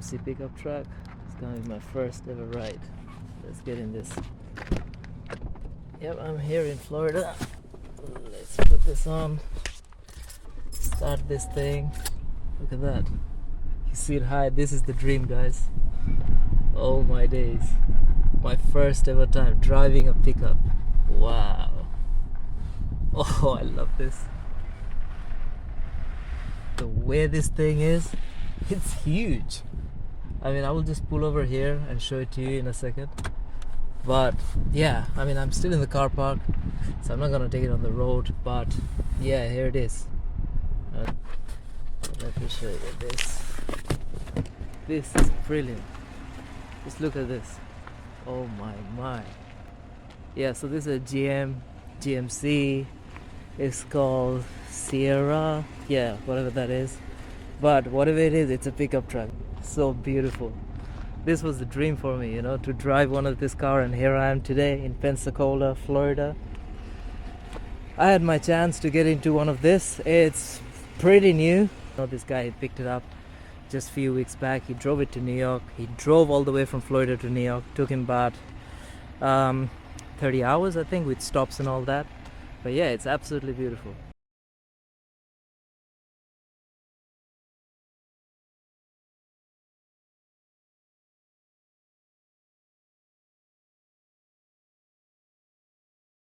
GMC pickup truck. It's gonna be my first ever ride. Let's get in this. Yep, I'm here in Florida. Let's put this on. Start this thing. Look at that. You see it high. This is the dream, guys. Oh my days. My first ever time driving a pickup. Wow. Oh, I love this. The way this thing is, it's huge. I mean, I will just pull over here and show it to you in a second. But yeah, I mean, I'm still in the car park, so I'm not gonna take it on the road. But yeah, here it is. Let me show you this. This is brilliant. Just look at this. Oh my. Yeah, so this is a GMC. It's called Sierra. Yeah, whatever that is. But whatever it is, it's a pickup truck. So beautiful. This was the dream for me, you know, to drive one of this car, and here I am today in Pensacola, Florida. I had my chance to get into one of this. It's pretty new. You know, this guy had picked it up just a few weeks back. He drove it to New York. He drove all the way from Florida to New York. Took him about 30 hours, I think, with stops and all that. But yeah, it's absolutely beautiful.